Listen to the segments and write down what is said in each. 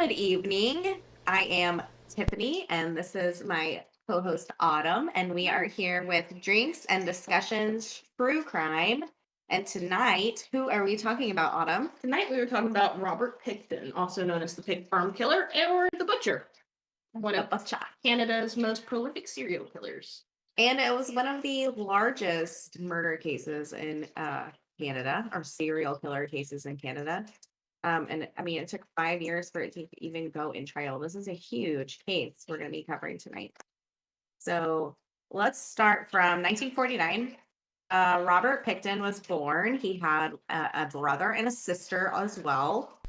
Good evening. I am Tiffany, and this is my co host Autumn, and we are here with Drinks and Discussions True Crime. And tonight, who are we talking about, Autumn? Tonight we were talking about Robert Pickton, also known as the Pig Farm Killer or the Butcher, one The of Butcher. Canada's most prolific serial killers. And it was one of the largest murder cases in Canada, or serial killer cases in Canada. And I mean, it took 5 years for it to even go in trial. This is a huge case we're going to be covering tonight. So let's start from 1949. Robert Pickton was born. He had a brother and a sister as well,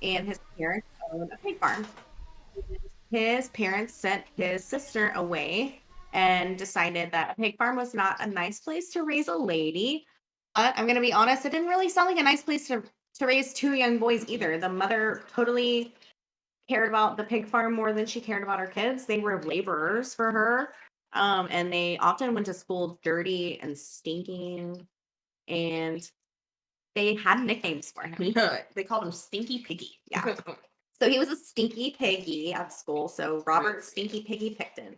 and his parents owned a pig farm. His parents sent his sister away and decided that a pig farm was not a nice place to raise a lady. But I'm going to be honest, it didn't really sound like a nice place to raise two young boys either. The mother totally cared about the pig farm more than she cared about her kids. They were laborers for her. And they often went to school dirty and stinking, and they had nicknames for him. Yeah, they called him Stinky Piggy. Yeah. So he was a stinky piggy at school. So Robert Stinky Piggy Pickton.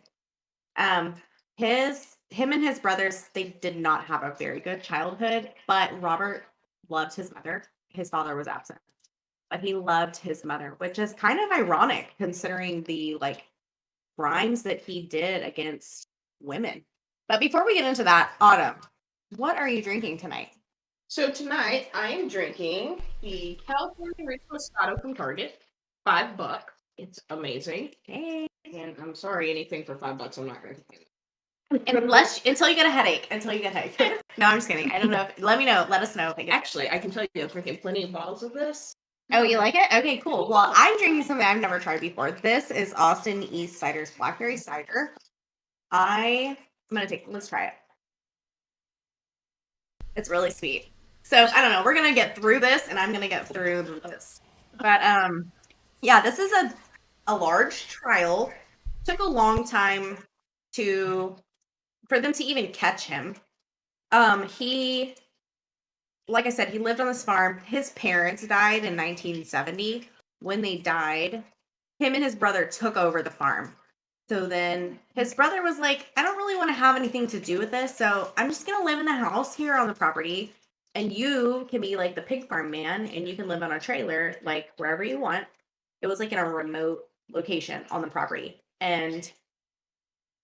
Um, him and his brothers, they did not have a very good childhood, but Robert loved his mother. His father was absent, but he loved his mother, which is kind of ironic considering the crimes that he did against women. But before we get into that, Autumn, what are you drinking tonight? So tonight I am drinking the California Rich Moscato from Target, $5. It's amazing. Hey. And I'm sorry, anything for $5, I'm not going to complain. Until you get a headache. No, I'm just kidding. I don't know. Let me know. Let us know if it gets Actually, I can tell you, I'm drinking plenty of bottles of this. Oh, you like it? Okay, cool. Well, I'm drinking something I've never tried before. This is Austin East Cider's Blackberry Cider. Let's try it. It's really sweet. So I don't know. We're gonna get through this, and I'm gonna get through this. But yeah, this is a large trial. Took a long time for them to even catch him. He, like I said, he lived on this farm. His parents died in 1970. When they died, him and his brother took over the farm. So then his brother was like, I don't really want to have anything to do with this. So I'm just going to live in the house here on the property. And you can be like the pig farm man and you can live on a trailer, like wherever you want. It was like in a remote location on the property. And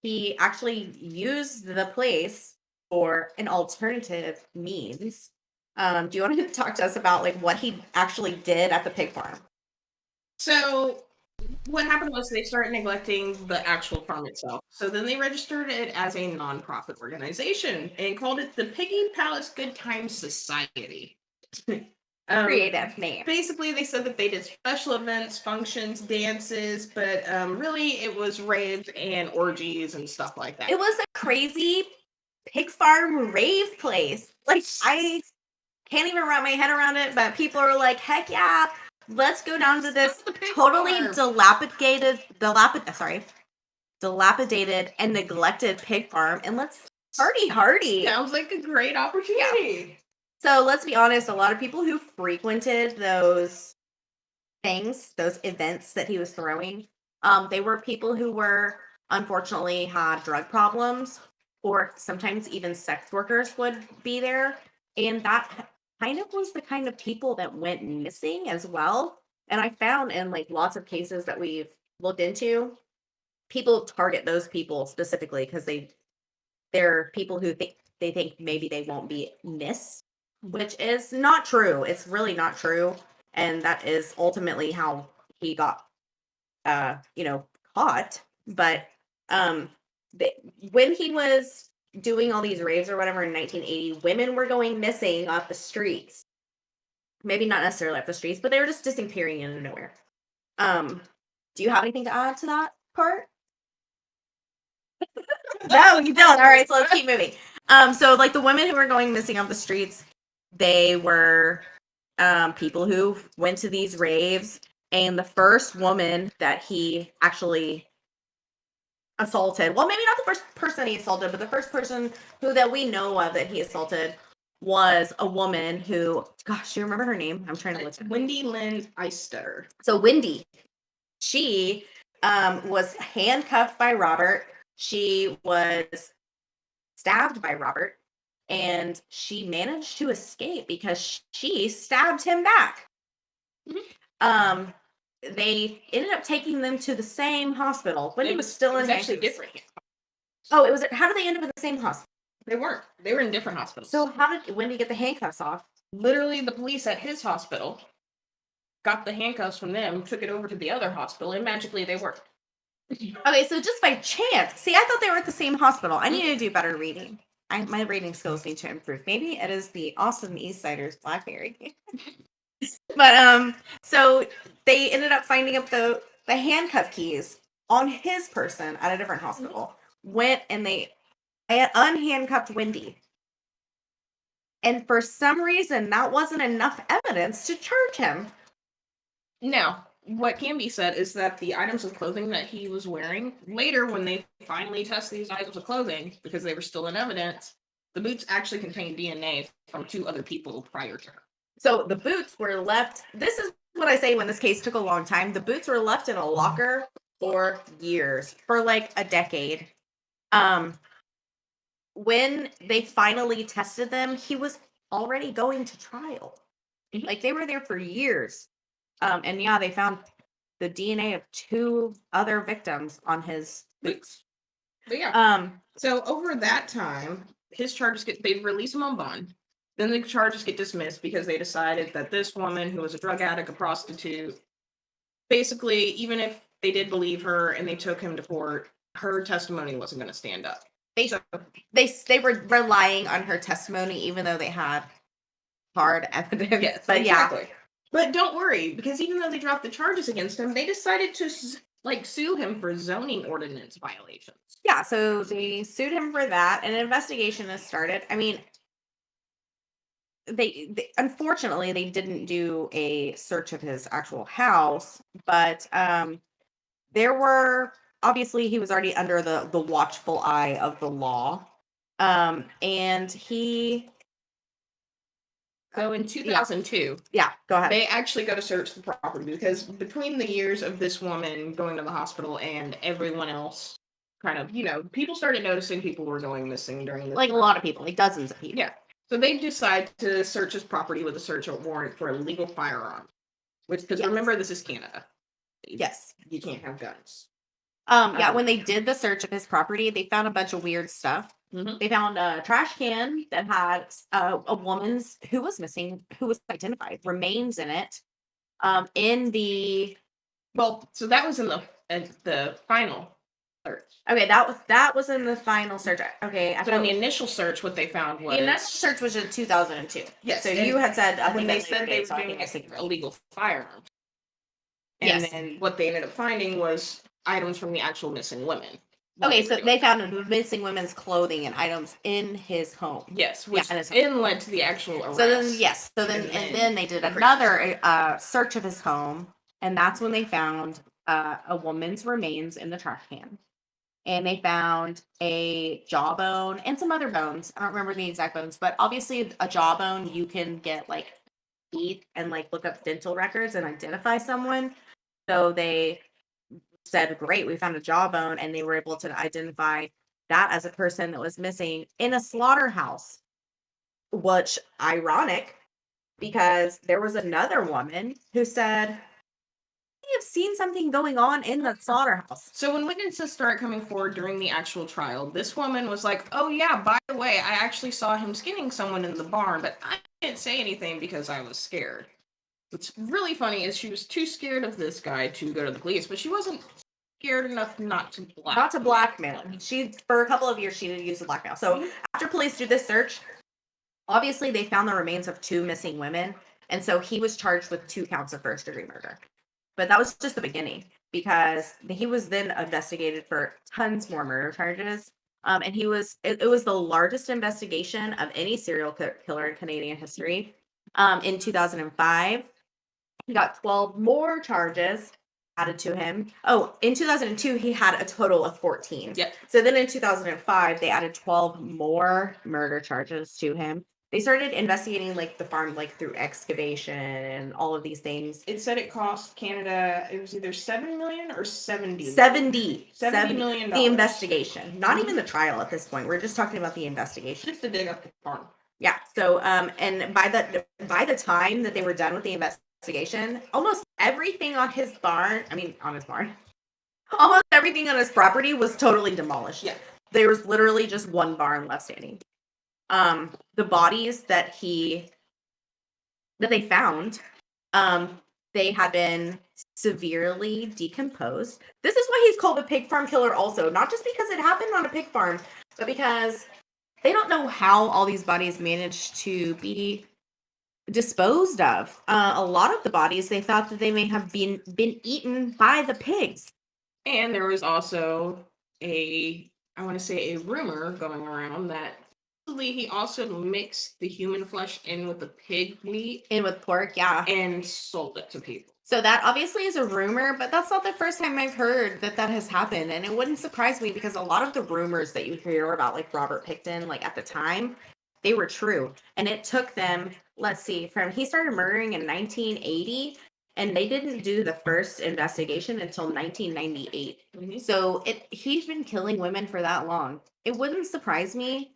he actually used the place for an alternative means. Do you want to talk to us about like what he actually did at the pig farm? So what happened was they started neglecting the actual farm itself. So then they registered it as a nonprofit organization and called it the Piggy Palace Good Times Society. Creative name. Basically, they said that they did special events, functions, dances, but really it was raves and orgies and stuff like that. It was a crazy pig farm rave place. Like, I can't even wrap my head around it, but people are like, heck yeah, let's go down to this totally dilapidated and neglected pig farm, and let's party hardy. Sounds like a great opportunity. Yeah. So let's be honest, a lot of people who frequented those things, those events that he was throwing, they were people who were unfortunately had drug problems, or sometimes even sex workers would be there. And that kind of was the kind of people that went missing as well. And I found in like lots of cases that we've looked into, people target those people specifically because they're people who think maybe they won't be missed, which is not true. It's really not true. And that is ultimately how he got caught. But when he was doing all these raves or whatever in 1980, women were going missing off the streets. Maybe not necessarily off the streets, but they were just disappearing into nowhere. Do you have anything to add to that part? No, you don't. All right, so let's keep moving. So like the women who were going missing off the streets, they were people who went to these raves, and the first woman that he actually assaulted, well, maybe not the first person he assaulted, but the first person that we know of that he assaulted was a woman who, gosh, do you remember her name? I'm trying to look. Wendy Lynn Eistetter. So Wendy she was handcuffed by Robert. She was stabbed by Robert, and she managed to escape because she stabbed him back. Mhm. Um, they ended up taking them to the same hospital. Wendy was still It in was actually handcuffs. different. Oh, it was. How did they end up in the same hospital? They weren't. They were in different hospitals. So how did Wendy get the handcuffs off? Literally, the police at his hospital got the handcuffs from them, took it over to the other hospital, and magically they worked. Okay, so just by chance. See, I thought they were at the same hospital. I need Mm. to do better reading. My reading skills need to improve. Maybe it is the awesome East Siders Blackberry. But so they ended up finding up the handcuff keys on his person at a different hospital. Went and they unhandcuffed Wendy. And for some reason, that wasn't enough evidence to charge him. Now, what can be said is that the items of clothing that he was wearing, later when they finally test these items of clothing, because they were still in evidence, the boots actually contained DNA from 2 other people prior to her. So the boots were left. This is what I say when this case took a long time. The boots were left in a locker for years, for like a decade. When they finally tested them, he was already going to trial. Mhm. Like they were there for years. And yeah, they found the DNA of 2 other victims on his boots. But yeah, Um, so over that time, his charges they release him on bond. Then the charges get dismissed because they decided that this woman, who was a drug addict, a prostitute, basically, even if they did believe her and they took him to court, her testimony wasn't going to stand up. they So, they were relying on her testimony, even though they had hard evidence. yes, But yeah, exactly. But don't worry, because even though they dropped the charges against him, they decided to sue him for zoning ordinance violations. yeah. So they sued him for that, and an investigation has started. I mean, they unfortunately they didn't do a search of his actual house, but there were obviously he was already under the watchful eye of the law, and he So in 2002, yeah, go ahead. they actually go to search the property because between the years of this woman going to the hospital and everyone else, kind of, people started noticing people were going missing during this Like a time. lot of people, like dozens of people. Yeah. So they decide to search his property with a search warrant for a legal firearm. Which, because Yes. remember, this is Canada. Yes. You can't have guns. Yeah, when they did the search of his property, they found a bunch of weird stuff. Mhm. They found a trash can that had a woman's who was missing, who was identified, remains in it. In the Well, so that was in the final search. Okay, that was in the final search. Okay, I So in thought the initial search, what they found was the initial search was in 2002. yes. So and you had said I when think they that's said they okay, were so I doing think I was thinking right. illegal firearms, and Yes. then what they ended up finding was items from the actual missing women. while Okay, were so doing they it. found missing women's clothing and items in his home. Yes, Yeah, which in his home. then led to the actual arrest. So then, yes. So then, and then they did another search of his home, and that's when they found a woman's remains in the trash can, and they found a jawbone and some other bones. I don't remember the exact bones, but obviously a jawbone you can get like teeth and like look up dental records and identify someone. So they said, "Great, we found a jawbone," and they were able to identify that as a person that was missing in a slaughterhouse. Which ironic because there was another woman who said, "I have seen something going on in the slaughterhouse." So when witnesses started coming forward during the actual trial, this woman was like, "Oh yeah, by the way, I actually saw him skinning someone in the barn, but I didn't say anything because I was scared." What's really funny is she was too scared of this guy to go to the police, but she wasn't scared enough not to Blackmail him. She for a couple of years she did use the blackmail. So after police do this search, obviously they found the remains of 2 missing women, and so he was charged with 2 counts of first-degree murder. But that was just the beginning because he was then investigated for tons more murder charges. And it was the largest investigation of any serial killer in Canadian history. In 2005, he got 12 more charges added to him. Oh, in 2002, he had a total of 14. Yep. So then in 2005, they added 12 more murder charges to him. They started investigating like the farm like through excavation and all of these things. It said it cost Canada, it was either 7 million or 70 70, 70 million the dollars. investigation, not Mhm. even the trial at this point. We're just talking about the investigation. Just to dig up the farm. Yeah. So, and by the time that they were done with the investigation, almost everything on his barn, I mean, on his barn, almost everything on his property was totally demolished. Yeah. There was literally just one barn left standing. The bodies that they found, they had been severely decomposed. This is why he's called a pig farm killer also, not just because it happened on a pig farm, but because they don't know how all these bodies managed to be disposed of. A lot of the bodies, they thought that they may have been eaten by the pigs. And there was also I want to say a rumor going around that he also mixed the human flesh in with the pig meat And with pork, yeah. and sold it to people. So that obviously is a rumor, but that's not the first time I've heard that that has happened. And it wouldn't surprise me because a lot of the rumors that you hear about, like Robert Pickton, like at the time, they were true. And it took them, let's see, from he started murdering in 1980, and they didn't do the first investigation until 1998. Mhm. So he's been killing women for that long. It wouldn't surprise me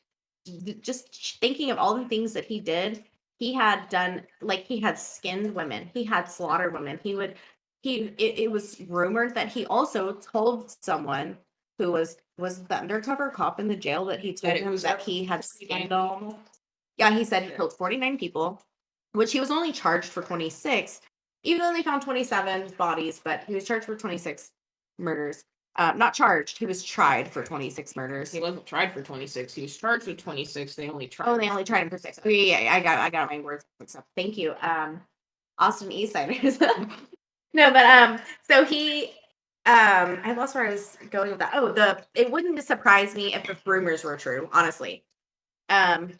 just thinking of all the things that he did. He had done, like, he had skinned women, he had slaughtered women, it was rumored that he also told someone who was the undercover cop in the jail that he told That it him was that up he had 49 skinned them. Yeah, he said he killed 49 people, which he was only charged for 26, even though they found 27 bodies, but he was charged for 26 murders. Not charged, he was tried for 26 murders. He wasn't tried for 26. He was charged with 26. They only tried. Oh, they only tried him for 6. Oh, yeah, yeah, I got my words mixed up. Thank you. Austin Eastsiders. No, but so I lost where I was going with that. Oh, it wouldn't surprise me if the rumors were true, honestly. Um,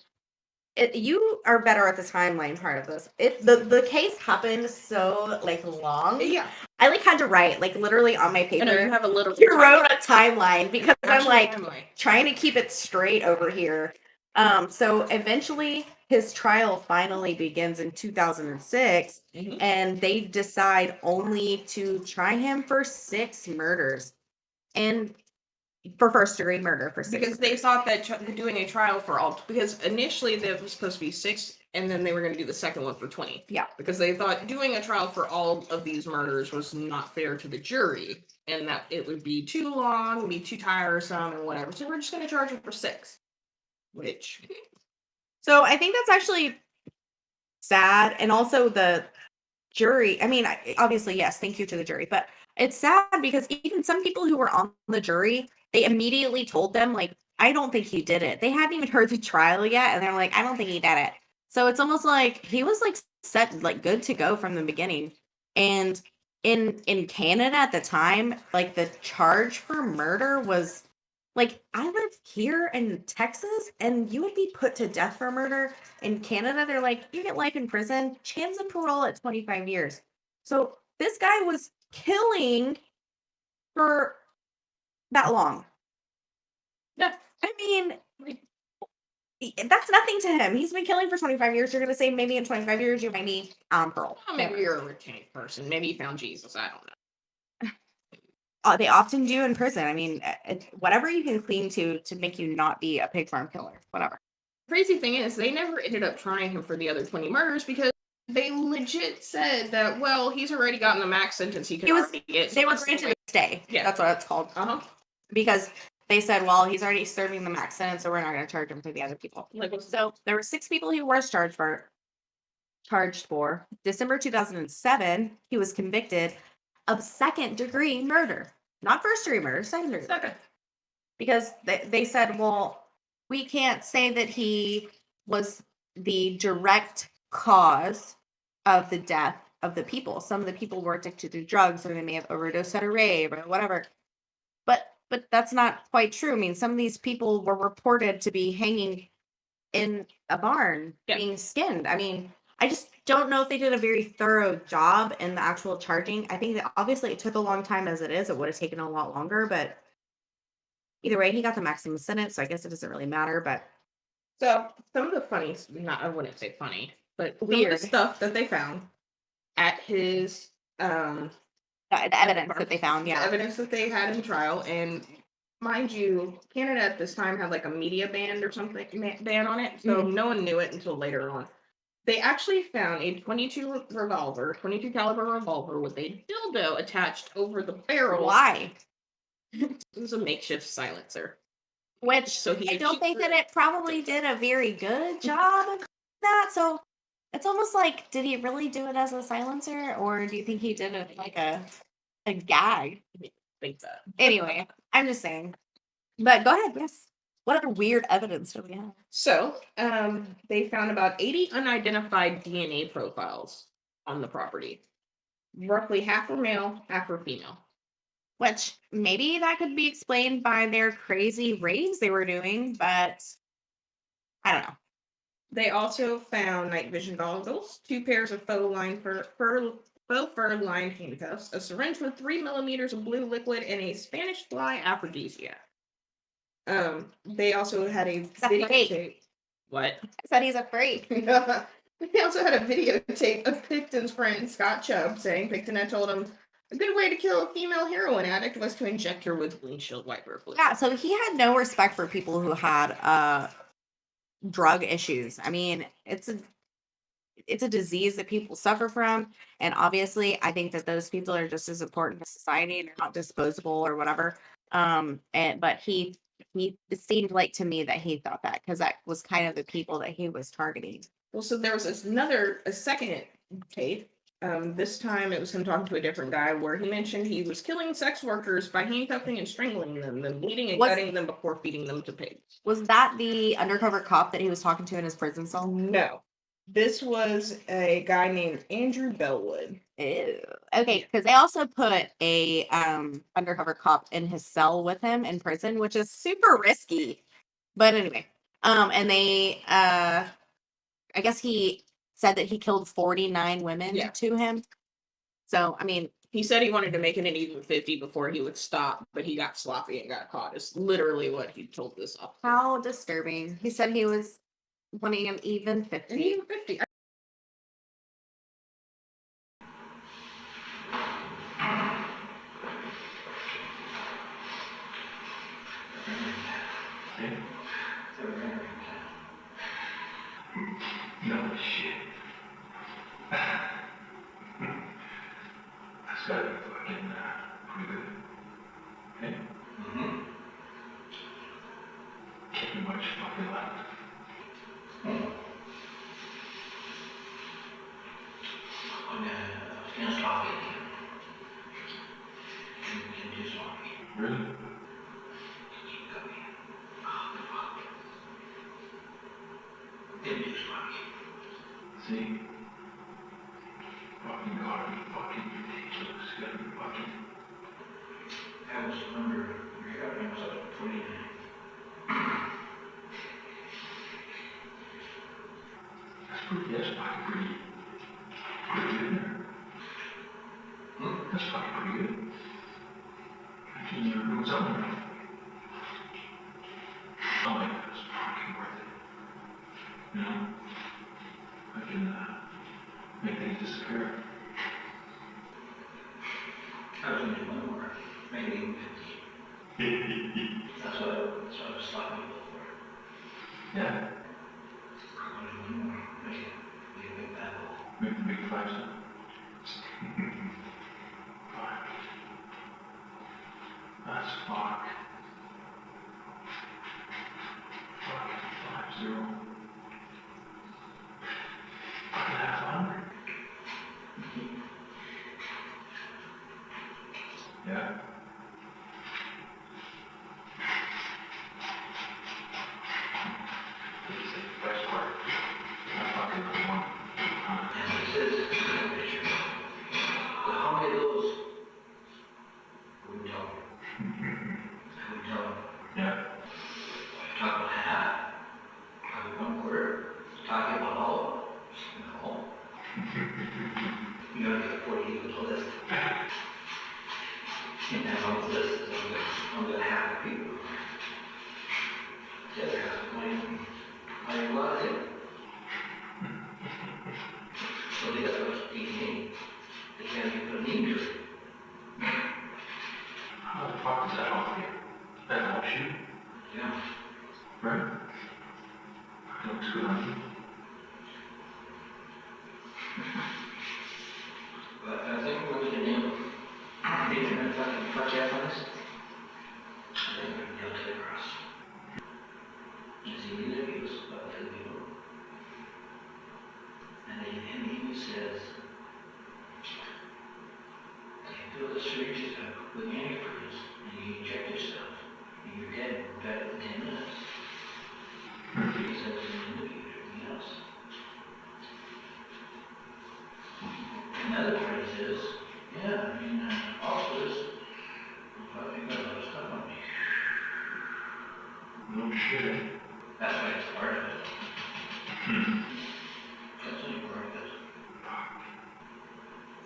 you are better at the timeline part of this. The case happened so like long. Yeah. I like had to write like literally on my I know you paper. have a little. You wrote a timeline because I'm Actual like timeline. trying to keep it straight over here. So eventually his trial finally begins in 2006, Mhm. and they decide only to try him for 6 murders and for first degree murder for 6 Because they murders. thought that doing a trial for all, because initially there was supposed to be 6, and then they were going to do the second one for 20. Yeah. Because they thought doing a trial for all of these murders was not fair to the jury, and that it would be too long, be too tiresome, and whatever. So we're just going to charge them for 6. Which, So I think that's actually sad, and also the jury, I mean, obviously, yes, thank you to the jury, but it's sad because even some people who were on the jury, they immediately told them, like, I don't think he did it. They hadn't even heard the trial yet, and they're like, I don't think he did it. So it's almost like he was like set, like good to go from the beginning. And in Canada at the time, like the charge for murder was like, I live here in Texas, and you would be put to death for murder. In Canada, they're like, you get life in prison, chance of parole at 25 years. So this guy was killing for that long. yeah, I mean, that's nothing to him. He's been killing for 25 years. You're going to say maybe in 25 years you might be on parole. well, maybe you're a retained person. Maybe you found Jesus. I don't know. They often do in prison. I mean, whatever you can cling to make you not be a pig farm killer, whatever. Crazy thing is, they never ended up trying him for the other 20 murders because they legit said that, well, he's already gotten the max sentence he could already get. They were granted a stay. Yeah. That's what it's called. Uh-huh. Because they said, well, he's already serving the max sentence, so we're not going to charge him for the other people. So there were 6 people he was charged for. December 2007, he was convicted of second-degree murder, not first-degree murder, second-degree murder. Because they said, well, we can't say that he was the direct cause of the death of the people. Some of the people were addicted to drugs, or they may have overdosed at a rave or whatever. But that's not quite true. I mean, some of these people were reported to be hanging in a barn, Yeah. being skinned. I mean, I just don't know if they did a very thorough job in the actual charging. I think that obviously it took a long time as it is. It would have taken a lot longer, but either way, he got the maximum sentence, so I guess it doesn't really matter. But So some of the funny, not I wouldn't say funny, but some of the Weird. stuff that they found at his The at the evidence farm, that they found, the yeah. evidence that they had in trial, and mind you, Canada at this time had like a media ban or something ban on it, so Mhm. no one knew it until later on. They actually found a 22 caliber revolver with a dildo attached over the barrel. Why? It was a makeshift silencer. Which So he I would don't shoot think that through it. it probably did a very good job of that, so it's almost like, did he really do it as a silencer, or do you think he did it like a gag? I think that. Anyway, I'm just saying. But go ahead, yes. What other weird evidence do we have? So, they found about 80 unidentified DNA profiles on the property. Roughly half were male, half were female. Which maybe that could be explained by their crazy raves they were doing, but I don't know. They also found night vision goggles, two pairs of faux fur lined handcuffs, a syringe with 3 millimeters of blue liquid, and a Spanish fly aphrodisiac. They also had a Is that fake? videotape. What? I said he's a freak. They also had a videotape of Pickton's friend Scott Chubb saying Pickton had told him a good way to kill a female heroin addict was to inject her with windshield wiper fluid. Yeah, so he had no respect for people who had drug issues. I mean, it's a disease that people suffer from, and obviously I think that those people are just as important to society and they're not disposable or whatever. And but he it seemed like to me that he thought that because that was kind of the people that he was targeting. Well, so there was a second tape. This time it was him talking to a different guy where he mentioned he was killing sex workers by handcuffing and strangling them, then bleeding and Was gutting them before feeding them to pigs. was that the undercover cop that he was talking to in his prison cell? No, this was a guy named Andrew Bellwood. Ew. Okay, because they also put a undercover cop in his cell with him in prison, which is super risky. But anyway, and they I guess he said that he killed 49 women Yeah. to him. So I mean, He said he wanted to make it an even 50 before he would stop, but he got sloppy and got caught. Is literally what he told this officer. how disturbing. He said he was wanting an even An 50. even 50. No shit. That's gotta be fucking pretty good. Okay? Mm-hmm. Can't be much fucking left. Can't stop it. Can just stop it. Really? Keep coming. Oh, fuck. It is funny. See? Fucking God, fucking ridiculous. Gotta be fucking. I was under, I was up 29. That's fucking pretty good there. That's fucking pretty good. I think you're doing something right. Oh my God, it's fucking worth it. You know? I can, make things disappear. I was gonna do one more. Maybe even 50. That's what I was slapping people for. Yeah. I'm gonna do one more. Make a big battle. Make the big 5 cent. Fuck. That's fuck. Fucking 5-0. Fucking half 100. Yeah. This is the best part. I fucking really want. And this is the picture. But how many of those wouldn't tell you? Wouldn't tell you. Yeah. Talk about half. Talk about 1/4. Talking about all of them. No. You gotta get 40 equals a list. And then on the list is I'm gonna have the people. The other half of my good on you. But I think we're going to name him. He's going to fucking fuck you up on this. I think we're going to nail to the cross. As he interviews other people. And then he says, you fill the syringes up with antifreeze and you inject yourself and you're dead in better than 10 minutes. He says in an interview, everything else. Another phrase is, yeah, I mean, officers, well, they got a lot of stuff on me. No shit. That's why it's part of it. That's only part of it.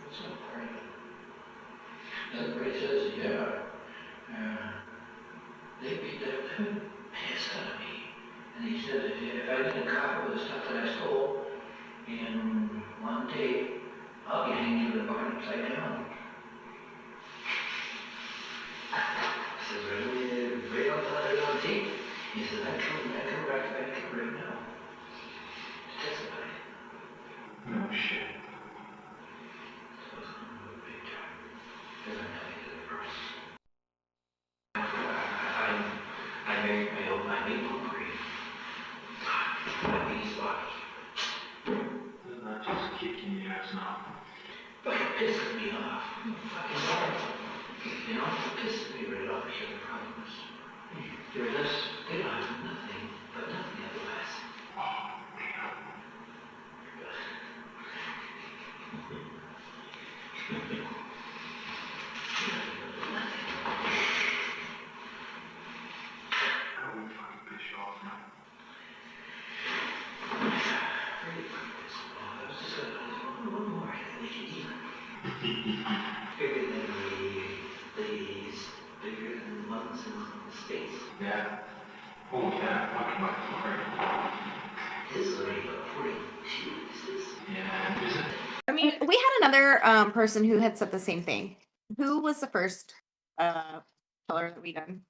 That's only part of it. Another phrase says, yeah, they beat the piss out of me. And he said, if I didn't cover the stuff that I stole in one day, I'll be hanging to the barn upside down. I says, right on tape. He says, I'm coming back right now to testify. No shit. So it's going to move big time. Because I'm telling you the first. I made home cream. My beast body. Does not just kick in the ass now. But it pisses me off. Fucking horrible. You know, it pisses me right off here, the problem is. They're less, they don't have nothing, but nothing otherwise. Oh, man. I won't fucking piss you off now. One more, I think we can even. Bigger than these, bigger than months in space. Yeah. Oh yeah, fucking my lord. This is already about 42. Yeah, is it? I mean, we had another person who had said the same thing. Who was the first killer that we done?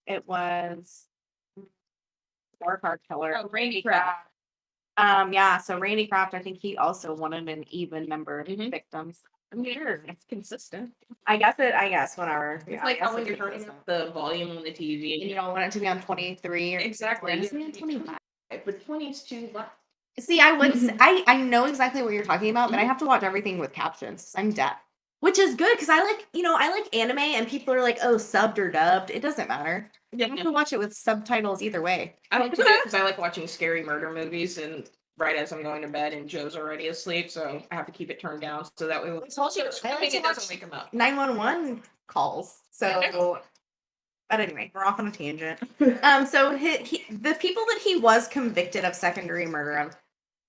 It was Car killer. Oh, Randy Kraft. Yeah, so Randy Kraft, I think he also wanted an even number of victims. I'm sure it's consistent. I guess, whatever. It's Yeah, like I guess how when it's you're turning consistent. up the volume on the And TV. you don't want it to be on 23 or Exactly. It's on 25. But 20 is too loud. See, I would I know exactly what you're talking about, but I have to watch everything with captions. I'm deaf. Which is good because I like anime and people are like, oh, subbed or dubbed. It doesn't matter. Yeah, You can watch it with subtitles either way. I like to do it because I like watching scary murder movies and right as I'm going to bed and Joe's already asleep, so I have to keep it turned down so that way when told you, I like to it doesn't watch wake him up. 911 calls. So, but anyway, we're off on a tangent. So the people that he was convicted of second-degree murder of,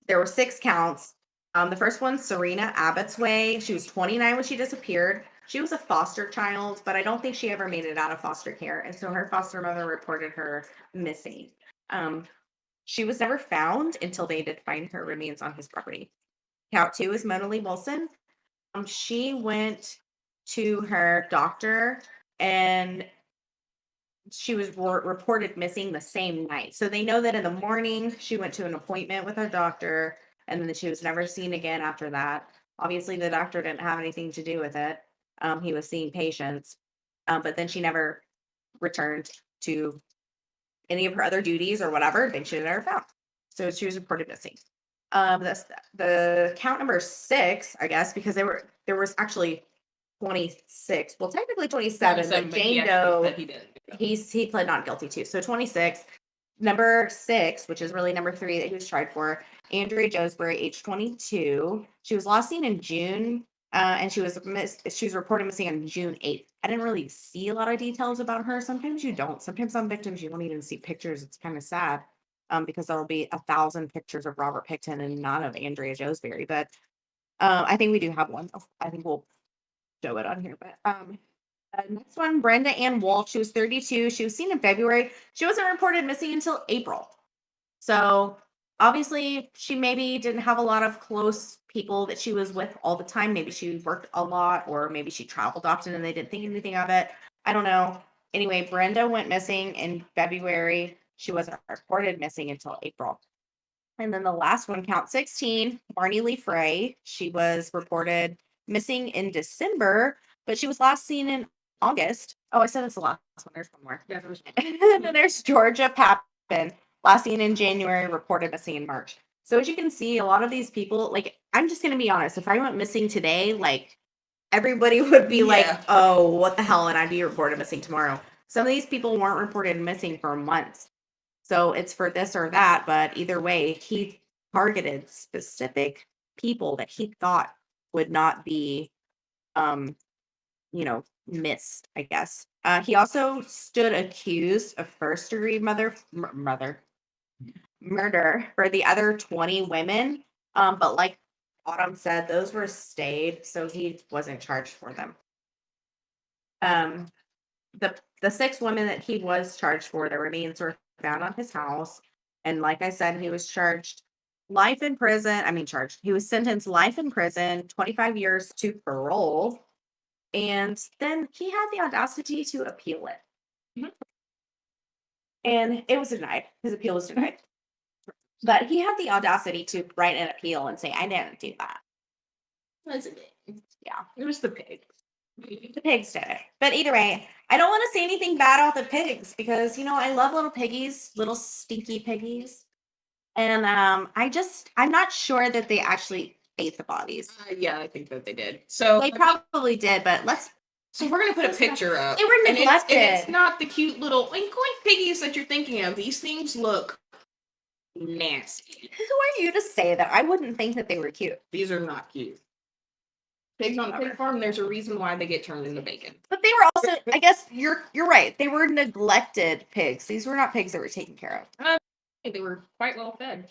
there were 6 counts. The first one, Serena Abbotsway. She was 29 when she disappeared. She was a foster child, but I don't think she ever made it out of foster care, and so her foster mother reported her missing. She was never found until they did find her remains on his property. Count 2 is Mona Lee Wilson. She went to her doctor and she was reported missing the same night. So they know that in the morning she went to an appointment with her doctor and then she was never seen again after that. Obviously, the doctor didn't have anything to do with it. He was seeing patients, but then she never returned to any of her other duties or whatever. They should have never found. So she was reported missing. The count number 6, I guess, because there was actually 26. Well, technically 27, but Jane Doe, he pled not guilty too. So 26. Number 6, which is really number 3 that he was tried for, Andrea Joesbury, age 22. She was last seen in June, and she was reported missing on June 8th. I didn't really see a lot of details about her. Sometimes you don't. Sometimes on victims you don't even see pictures. It's kind of sad, because there'll be 1,000 pictures of Robert Pickton and none of Andrea Joesbury. But I think we do have one. I think we'll show it on here. But next one, Brenda Ann Wolf. She was 32. She was seen in February. She wasn't reported missing until April. So obviously, she maybe didn't have a lot of close people that she was with all the time. Maybe she worked a lot, or maybe she traveled often and they didn't think anything of it. I don't know. Anyway, Brenda went missing in February. She wasn't reported missing until April. And then the last one, count 16, Barney Lee Frey. She was reported missing in December, but she was last seen in August. Oh, I said that's the last one. There's one more. Yeah, there was And then there's Georgia Papin, last seen in January, reported missing in March. So as you can see, a lot of these people, like, I'm just going to be honest. If I went missing today, like, everybody would be like, Yeah. oh, what the hell? And I'd be reported missing tomorrow. Some of these people weren't reported missing for months. So it's for this or that. But either way, he targeted specific people that he thought would not be, missed, I guess. He also stood accused of first degree murder for the other 20 women. But like Autumn said, those were stayed, so he wasn't charged for them. The 6 women that he was charged for, their remains were found on his house. And like I said, he was charged life in prison. He was sentenced life in prison, 25 years to parole. And then he had the audacity to appeal it. Mhm. And it was denied. His appeal was denied. But he had the audacity to write an appeal and say, I didn't do that. That's a bit. Yeah. It was the pig. The pigs did it. But either way, I don't want to say anything bad about the pigs because, I love little piggies, little stinky piggies. And I'm not sure that they actually ate the bodies. Yeah, I think that they did. So They probably did, but So we're gonna put a picture up. They were And neglected. it's not the cute little oink oink piggies that you're thinking of. These things look nasty. Who are you to say that? I wouldn't think that they were cute. These are not cute. Pigs on a pig Whatever. farm, there's a reason why they get turned into bacon. But they were also, I guess you're right. They were neglected pigs. These were not pigs that were taken care of. They were quite well fed.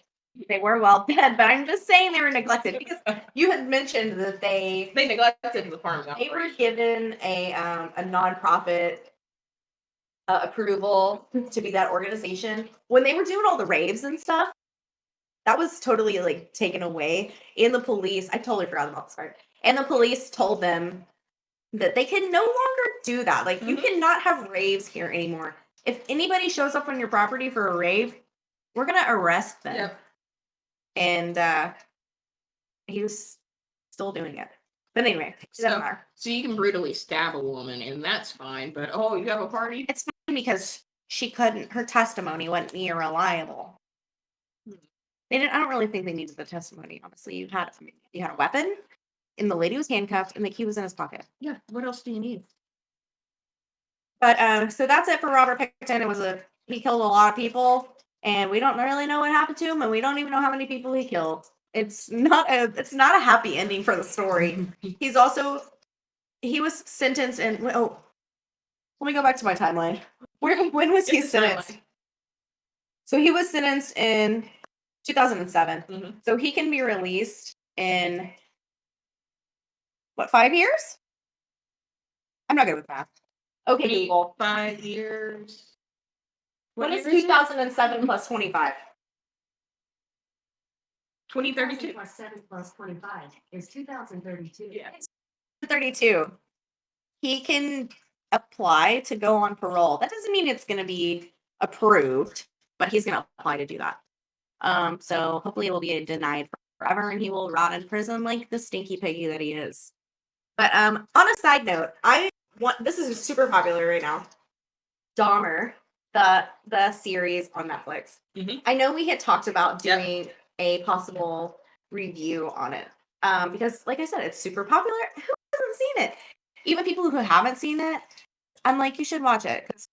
They were well fed, but I'm just saying they were neglected because you had mentioned that they neglected the farm. They were given a nonprofit approval to be that organization when they were doing all the raves and stuff. That was totally like taken away. And the police, I totally forgot about this part. And the police told them that they can no longer do that. Like you cannot have raves here anymore. If anybody shows up on your property for a rave, we're gonna arrest them. Yep. And he was still doing it. But anyway, it doesn't matter. So you can brutally stab a woman, and that's fine. But you have a party? It's fine because her testimony wasn't near reliable. I don't really think they needed the testimony. Honestly, you had a weapon, and the lady was handcuffed, and the key was in his pocket. Yeah. What else do you need? But so that's it for Robert Pickton. He killed a lot of people, and we don't really know what happened to him, and we don't even know how many people he killed. It's not a happy ending for the story. He was sentenced in. Oh, let me go back to my timeline. When was he sentenced? So he was sentenced in 2007. Mm-hmm. So he can be released in 5 years? I'm not good with math. Okay, people. 5 years. What is 2007 plus 25? 2032. Plus 7 plus 25 is 2032. Yeah. 32. He can apply to go on parole. That doesn't mean it's going to be approved, but he's going to apply to do that. So hopefully it will be denied forever and he will rot in prison like the stinky piggy that he is. But on a side note, this is super popular right now. Dahmer, the series on Netflix. Mhm. I know we had talked about doing a possible review on it. Because like I said, it's super popular. Who hasn't seen it? Even people who haven't seen it, I'm like, you should watch it. Because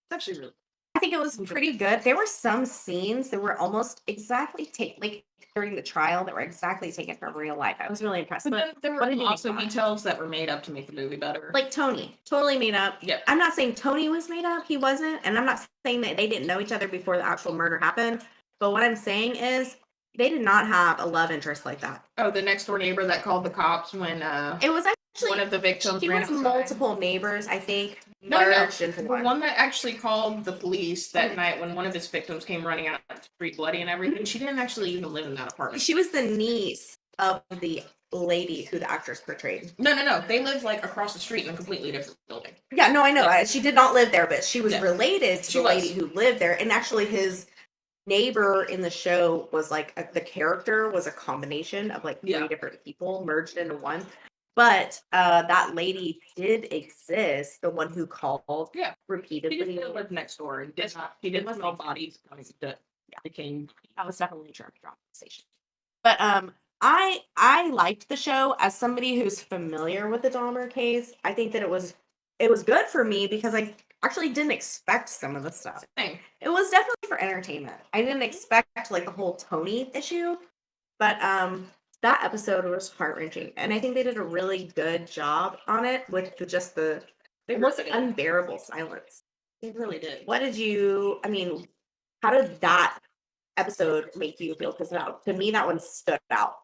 It's actually really. I think it was pretty good. There were some scenes that were almost exactly during the trial that were exactly taken from real life. I was really impressed. But then there what did were you also think about it? details that were made up to make the movie better. Like Tony, totally made up. Yeah. I'm not saying Tony was made up. He wasn't. And I'm not saying that they didn't know each other before the actual murder happened. But what I'm saying is they did not have a love interest like that. The next door neighbor that called the cops when It was actually one of the victims She ran was outside. multiple neighbors, I think, No. merged into The one. one that actually called the police that night when one of his victims came running out of the street bloody and everything, she didn't actually even live in that apartment. She was the niece of the lady who the actress portrayed. No. They lived like across the street in a completely different building. Yeah, no, I know. Yeah. She did not live there, but she was Yeah. related to She the was. lady who lived there. And actually, his neighbor in the show was like the character was a combination of like three Yeah. different people merged into one. But that lady did exist, the one who called Yeah. She repeatedly. just lived next door and did not. She didn't smell bodies that became. That was definitely a dramatization. But I liked the show as somebody who's familiar with the Dahmer case. I think that it was good for me because I actually didn't expect some of the stuff. Same. It was definitely for entertainment. I didn't expect like the whole Tony issue, but that episode was heart-wrenching, and I think they did a really good job on it with just the almost unbearable silence. They really did. What did you? I mean, how did that episode make you feel? Because to me, that one stood out.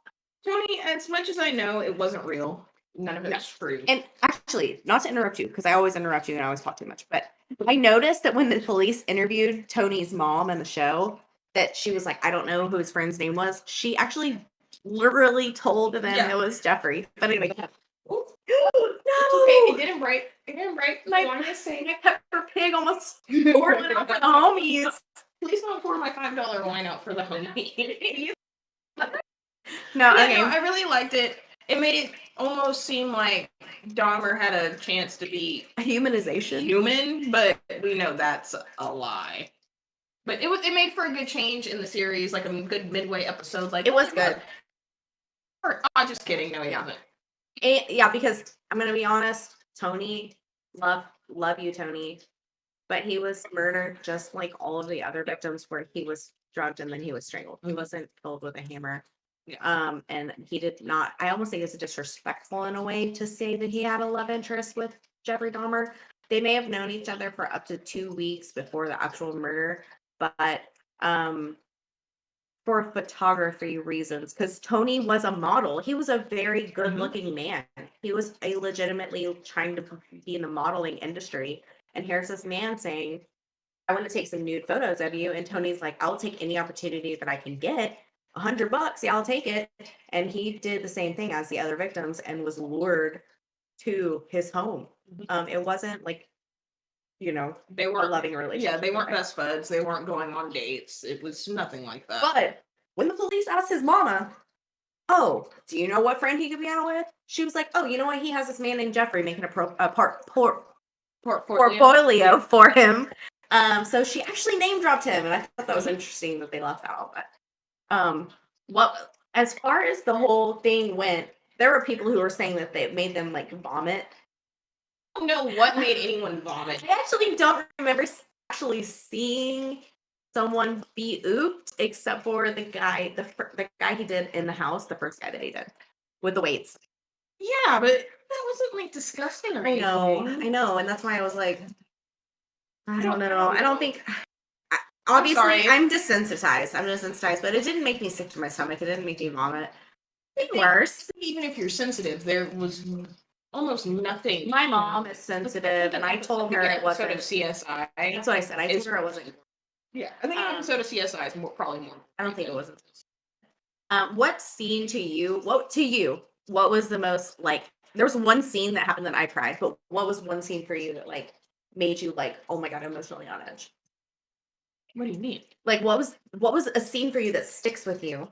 Tony, as much as I know, it wasn't real. None of it was true. And actually, not to interrupt you, because I always interrupt you and I always talk too much, but I noticed that when the police interviewed Tony's mom in the show, that she was like, I don't know who his friend's name was. She actually literally told them Yeah. it was Jeffrey. But anyway, Ooh. no, It's okay. It didn't break. It didn't break. My- I wanted to say. my pepper pig almost poured it over the homies. Please don't pour my $5 wine out for the homies. No, Yeah, okay. no, I really liked it. It made it almost seem like Dahmer had a chance to be Humanization. human, but we know that's a lie. But it made for a good change in the series, like a good midway episode. Like It was good. Just kidding. No, he hasn't. Yeah, because I'm gonna be honest, Tony, love you, Tony, but he was murdered just like all of the other victims, where he was drugged and then he was strangled. He wasn't killed with a hammer. Yeah. And he did not. I almost think it's disrespectful in a way to say that he had a love interest with Jeffrey Dahmer. They may have known each other for up to 2 weeks before the actual murder, but for photography reasons, because Tony was a model. He was a very good-looking man. He was a legitimately trying to be in the modeling industry. And here's this man saying, I want to take some nude photos of you. And Tony's like, I'll take any opportunity that I can get. $100, yeah, I'll take it. And he did the same thing as the other victims and was lured to his home. It wasn't like, They a weren't loving relationship. Yeah, they weren't right? best buds. They weren't going on dates. It was nothing like that. But when the police asked his mama, oh, do you know what friend he could be out with? She was like, oh, you know what? He has this man named Jeffrey making a portfolio for him. So she actually name dropped him, and I thought that was interesting that they left that out. But what as far as the whole thing went, there were people who were saying that they made them like vomit. I don't know what made anyone vomit. I actually don't remember actually seeing someone be ooped, except for the guy, the guy he did in the house, the first guy that he did with the weights. Yeah, but that wasn't like disgusting or I anything. know, and that's why I was like, I don't know. know. I don't think. Obviously, sorry. I'm desensitized, but it didn't make me sick to my stomach. It didn't make me vomit. It worse. Even if you're sensitive, there was almost nothing. My mom is sensitive, and I told her it wasn't. Of CSI. That's what I said. I told her it wasn't. Yeah, I think an episode of CSI is probably more. I don't think it wasn't. What scene to you? What was the most like? There was one scene that happened that I cried, but what was one scene for you that like made you like, oh my god, I'm emotionally on edge? What do you mean? Like, what was a scene for you that sticks with you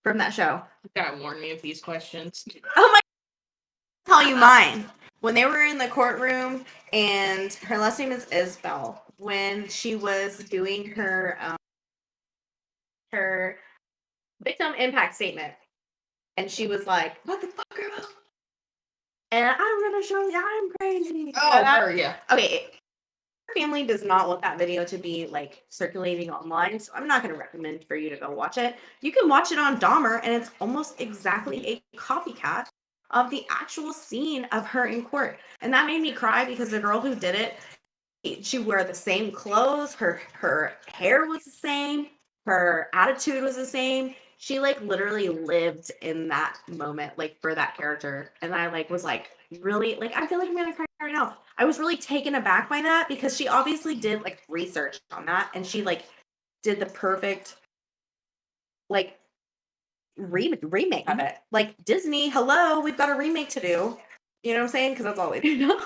from that show? You gotta warn me of these questions. Oh my! I'll tell you mine. When they were in the courtroom, and her last name is Isabel. When she was doing her victim impact statement, and she was like, "What the fuck, girl?" And I'm gonna show you I'm crazy. Yeah. Okay. Her family does not want that video to be like circulating online, so I'm not going to recommend for you to go watch it. You can watch it on Dahmer, and it's almost exactly a copycat of the actual scene of her in court. And that made me cry because the girl who did it, she wore the same clothes, her hair was the same, her attitude was the same. She like literally lived in that moment, like for that character. And I like was like really like I feel like I'm gonna cry right now. I was really taken aback by that because she obviously did like research on that, and she like did the perfect like remake of it. Like Disney, hello, we've got a remake to do. You know what I'm saying? Because that's all we do.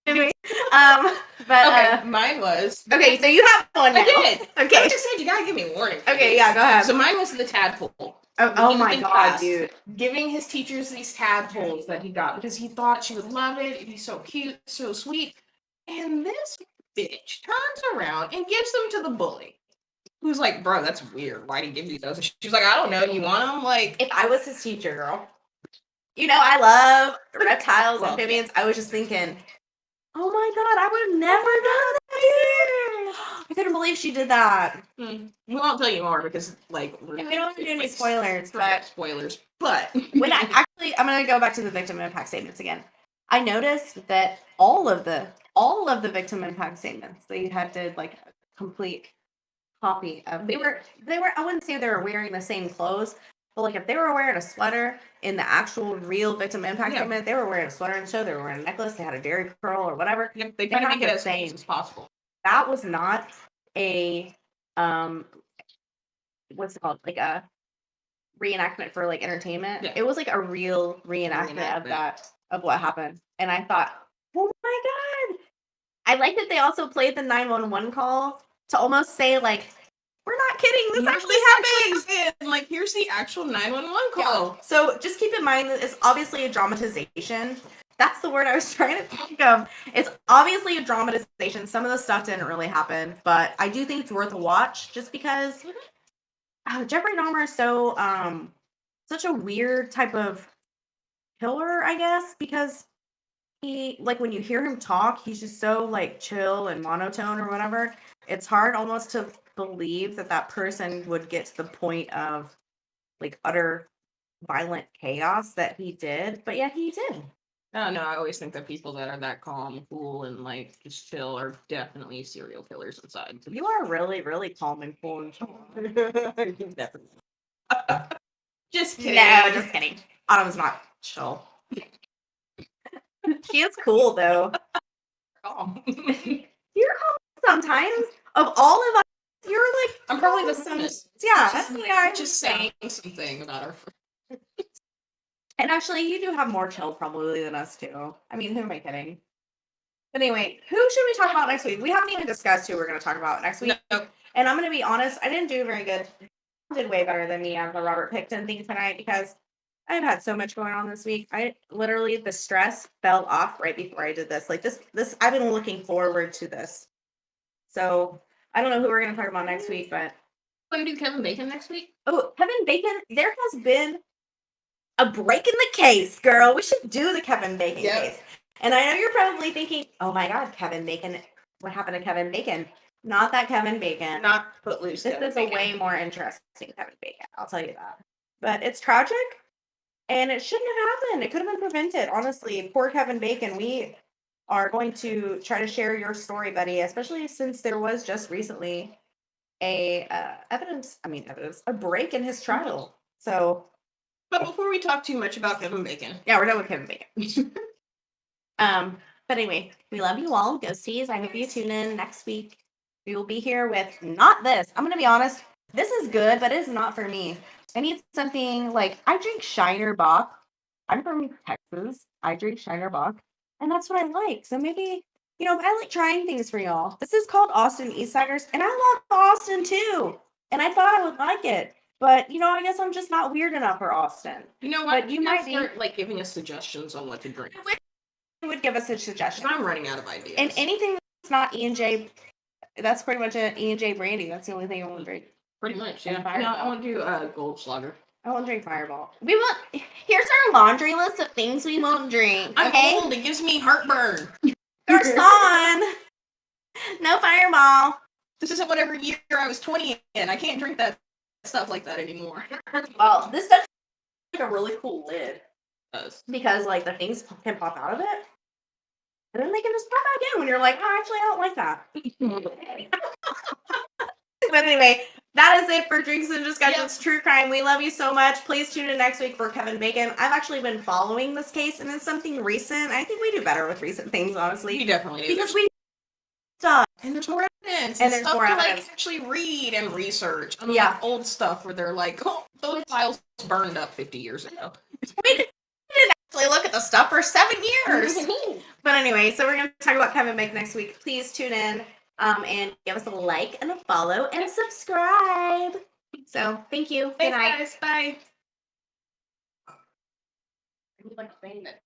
Anyway, but Okay, mine was. okay, so you have one now. I did. Okay. I just said you gotta give me a warning. for Okay, these. yeah, go ahead. So mine was the tadpole. Oh He was my in god, class dude. Giving his teachers these tadpoles that he got because he thought she would love it. It'd be so cute, so sweet. And this bitch turns around and gives them to the bully, who's like, "Bro, that's weird. Why do you give me those?" She's like, "I don't know. You want them?" Like, If I was his teacher, girl, you know I love reptiles, Well, amphibians. I was just thinking, oh my god, I would have never done that, dude. I couldn't believe she did that. we won't tell you more because, like, And we don't want to do any like, spoilers, but spoilers. But when I actually, I'm gonna go back to the victim impact statements again. I noticed that all of the victim impact statements, they had to like a complete copy of. They were. I wouldn't say they were wearing the same clothes, but like if they were wearing a sweater in the actual real victim impact Yeah. statement, they were wearing a sweater in the show. They were wearing a necklace. They had a dairy curl or whatever. they They try to have make it the as same. close as possible. That was not a what's it called, like a reenactment for like entertainment. Yeah. It was like a real reenactment of that, of what happened. And I thought, oh my god, I like that they also played the 911 call to almost say like, we're not kidding, this actually happened. happened. Like, here's the actual 911 Yeah. call. So just keep in mind that it's obviously a dramatization. That's the word I was trying to think of. It's obviously a dramatization. Some of the stuff didn't really happen, but I do think it's worth a watch just because Jeffrey Dahmer is so such a weird type of killer, I guess, because he, like, when you hear him talk, he's just so like chill and monotone or whatever. It's hard almost to believe that that person would get to the point of like utter violent chaos that he did, but yeah, he did. No, I always think that people that are that calm, cool, and like just chill are definitely serial killers inside. You are really, really calm and cool and chill. Just kidding. No, just kidding. Autumn's not chill. She is cool though. calm. You're calm sometimes. Of all of us, you're like I'm probably the calm funnest. Yeah, Just, yeah, I just saying something about our. And actually, you do have more chill probably than us too. I mean, who am I kidding? But anyway, who should we talk about next week? We haven't even discussed who we're going to talk about next week. No. And I'm going to be honest, I didn't do very good. You did way better than me on the Robert Pickton thing tonight because I've had so much going on this week. I literally, the stress fell off right before I did this. Like this, I've been looking forward to this. So I don't know who we're going to talk about next week, but. Want to do Kevin Bacon next week? Oh, Kevin Bacon, there has been a break in the case, girl. We should do the Kevin Bacon case. And I know you're probably thinking, oh my God, Kevin Bacon. What happened to Kevin Bacon? Not that Kevin Bacon. Not Footloose. This is a way more interesting Kevin Bacon. I'll tell you that. But it's tragic and it shouldn't have happened. It could have been prevented. Honestly, poor Kevin Bacon. We are going to try to share your story, buddy, especially since there was just recently a break in his trial. So, But before we talk too much about Kevin Bacon, yeah, we're done with Kevin Bacon. But anyway, we love you all, ghosties. I hope you tune in next week. We will be here with not this. I'm gonna be honest. This is good, but it's not for me. I need something like I drink Shiner Bock. I'm from Texas. I drink Shiner Bock, and that's what I like. So maybe I like trying things for y'all. This is called Austin Eastsiders, and I love Austin too. And I thought I would like it. But, I guess I'm just not weird enough for Austin. you know what? But you might be. start like giving us suggestions on what to drink. You would give us a suggestion. I'm running out of ideas. And anything that's not E&J, that's pretty much an E&J brandy. That's the only thing I want to drink. Pretty much, And yeah. Fireball. I want to do Goldschlager. I won't drink Fireball. Here's our laundry list of things we won't drink. I'm Okay? old. It gives me heartburn. Garcon! No Fireball. This isn't whatever year I was 20 in. I can't drink that stuff like that anymore. Well, this does like a really cool lid. It does. Because, like, the things can pop out of it. And then they can just pop back in when you're like, oh, actually, I don't like that. But anyway, that is it for Drinks and Discussions True Crime. We love you so much. Please tune in next week for Kevin Bacon. I've actually been following this case, and it's something recent. I think we do better with recent things, honestly. We definitely do. Because we stuff. And there's more evidence. And there's stuff more to evidence. like actually read and research. Yeah. Old stuff where they're like, oh, those files burned up 50 years ago. We didn't actually look at the stuff for 7 years. But anyway, so we're gonna talk about Kevin Bacon next week. Please tune in and give us a like and a follow and subscribe. So thank you. Good Thanks, night. guys. Bye. Like saying that.